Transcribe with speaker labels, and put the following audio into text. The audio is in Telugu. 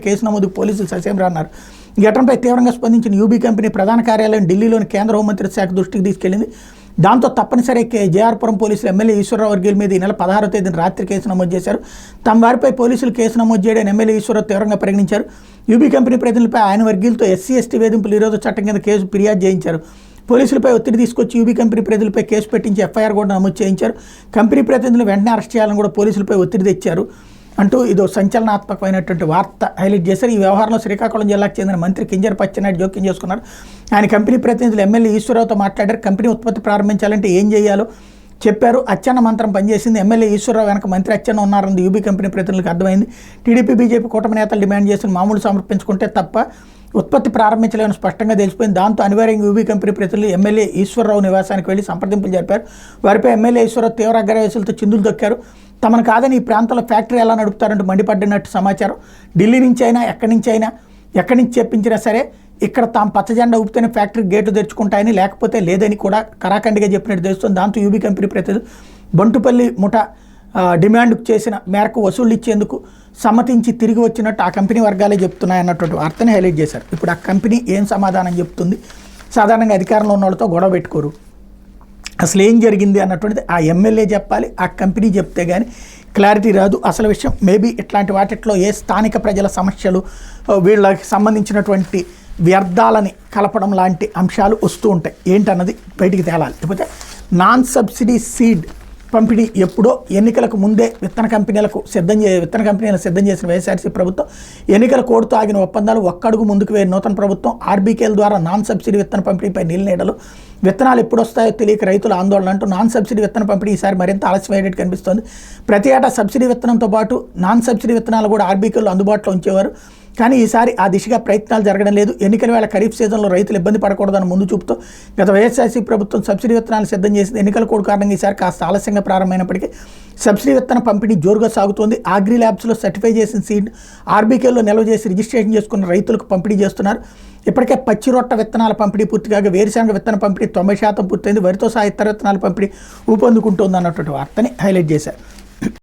Speaker 1: కేసు నమోదుకు పోలీసులు ససేమిరా అన్నారు. ఈ ఘటనపై తీవ్రంగా స్పందించిన యూబీ కంపెనీ ప్రధాన కార్యాలయం ఢిల్లీలోని కేంద్ర హోంమంత్రిత్వ శాఖ దృష్టికి తీసుకెళ్లింది. దాంతో తప్పనిసరి జేఆర్పురం పోలీసులు ఎమ్మెల్యే ఈశ్వరరావు వర్గీయుల మీద ఈ నెల 16వ తేదీన రాత్రి కేసు నమోదు చేశారు. తమ వారిపై పోలీసులు కేసు నమోదు చేయడానికి ఎమ్మెల్యే ఈశ్వరరావు తీవ్రంగా పరిగణించారు. యూబీ కంపెనీ ప్రతినిధులపై ఆయన వర్గీయులతో ఎస్సీ/ఎస్టీ వేధింపుల నిరోధక చట్టం కింద కేసు ఫిర్యాదు చేయించారు. పోలీసులపై ఒత్తిడి తీసుకొచ్చి యూబీ కంపెనీ ప్రతినిధులపై కేసు పెట్టించి ఎఫ్ఐఆర్ కూడా నమోదు చేయించారు. కంపెనీ ప్రతినిధులు వెంటనే అరెస్ట్ చేయాలని కూడా పోలీసులపై ఒత్తిడి తెచ్చారు అంటూ ఇదో సంచలనాత్మకమైనటువంటి వార్త హైలైట్ చేశారు. ఈ వ్యవహారంలో శ్రీకాకుళం జిల్లాకు చెందిన మంత్రి కింజరాపు అచ్చెన్నాయుడు జోక్యం చేసుకున్నారు. ఆయన కంపెనీ ప్రతినిధులు ఎమ్మెల్యే ఈశ్వరరావుతో మాట్లాడారు. కంపెనీ ఉత్పత్తి ప్రారంభించాలంటే ఏం చేయాలో చెప్పారు. అచ్చెన్న మంత్రం పనిచేసింది. ఎమ్మెల్యే ఈశ్వరరావు వెనక మంత్రి అచ్చెన్న ఉన్నారన్నది యూబీ కంపెనీ ప్రతినిధులకు అర్థమైంది. టీడీపీ బీజేపీ కూటమి నేతలు డిమాండ్ చేసిన మామూలు సమర్పించుకుంటే తప్ప ఉత్పత్తి ప్రారంభించలేమని స్పష్టంగా తెలిసిపోయింది. దాంతో అనివార్యంగా యూబీ కంపెనీ ప్రతినిధులు ఎమ్మెల్యే ఈశ్వరరావు నివాసానికి వెళ్లి సంప్రదింపులు జరిపారు. వారిపై ఎమ్మెల్యే ఈశ్వరరావు తీవ్ర అగ్రవేశాలతో చిందులు దొక్కారు. తమను కాదని ఈ ప్రాంతంలో ఫ్యాక్టరీ ఎలా నడుపుతారంటూ మండిపడినట్టు సమాచారం. ఢిల్లీ నుంచి అయినా ఎక్కడి నుంచి చెప్పించినా సరే ఇక్కడ తాము పచ్చజెండా ఊపితేనే ఫ్యాక్టరీ గేట్లు తెరుచుకుంటాయని, లేకపోతే లేదని కూడా కరాఖండిగా చెప్పినట్టు తెలుస్తుంది. దాంతో యూబీ కంపెనీ ప్రతినిధులు బంటుపల్లి ముఠా డిమాండ్ చేసిన మేరకు వసూళ్లు ఇచ్చేందుకు సమ్మతించి తిరిగి వచ్చినట్టు ఆ కంపెనీ వర్గాలే చెప్తున్నాయన్నటువంటి వార్తని హైలైట్ చేశారు. ఇప్పుడు ఆ కంపెనీ ఏం సమాధానం చెప్తుంది? సాధారణంగా అధికారంలో ఉన్న వాళ్ళతో గొడవ పెట్టుకోరు. అసలు ఏం జరిగింది అన్నటువంటిది ఆ ఎమ్మెల్యే చెప్పాలి, ఆ కంపెనీ చెప్తే కానీ క్లారిటీ రాదు. అసలు విషయం మేబీ ఇట్లాంటి వాటిలో ఏ స్థానిక ప్రజల సమస్యలు, వీళ్ళకి సంబంధించినటువంటి వ్యర్థాలని కలపడం లాంటి అంశాలు వస్తూ ఉంటాయి. ఏంటన్నది బయటికి తేలాలి. లేకపోతే నాన్ సబ్సిడీ సీడ్ పంపిణీ ఎప్పుడో ఎన్నికలకు ముందే విత్తన కంపెనీలకు సిద్ధం చేసిన వైఎస్ఆర్సీ ప్రభుత్వం ఎన్నికల కోడ్తో ఆగిన ఒప్పందాలు ఒక్కడుగు ముందుకు వేసిన నూతన ప్రభుత్వం ఆర్బీకేల ద్వారా నాన్ సబ్సిడీ విత్తన పంపిణీపై నీళ్ళనీడలు. విత్తనాలు ఎప్పుడు వస్తాయో తెలియక రైతుల ఆందోళన అంటూ నాన్ సబ్సిడీ విత్తన పంపిణీ ఈసారి మరింత ఆలస్యమయ్యేటట్టు కనిపిస్తోంది. ప్రతి ఏటా సబ్సిడీ విత్తనంతో పాటు నాన్ సబ్సిడీ విత్తనాలు కూడా ఆర్బీకేలు అందుబాటులో ఉంచేవారు. కానీ ఈసారి ఆ దిశగా ప్రయత్నాలు జరగడం లేదు. ఎన్నికల వేళ ఖరీఫ్ సీజన్లో రైతులు ఇబ్బంది పడకూడదని ముందు చూపుతూ గత వైఎస్ఆర్సీ ప్రభుత్వం సబ్సిడీ విత్తనాలు సిద్ధం చేసింది. ఎన్నికల కోడ్ కారణంగా ఈసారి కాస్త ఆలస్యంగా ప్రారంభమైనప్పటికీ సబ్సిడీ విత్తన పంపిణీ జోరుగా సాగుతోంది. అగ్రి ల్యాబ్స్లో సర్టిఫై చేసిన సీడ్ ఆర్బీకేల్లో నిల్వ చేసి రిజిస్ట్రేషన్ చేసుకున్న రైతులకు పంపిణీ చేస్తున్నారు. ఇప్పటికే పచ్చి రొట్ట విత్తనాల పంపిణీ పూర్తి కాగా వేరుశనగ విత్తన పంపిణీ 90% పూర్తయింది. వరితో సహా ఇతర విత్తనాల పంపిణీ ఊపందుకుంటోంది అన్నటువంటి వార్తని హైలైట్ చేశారు.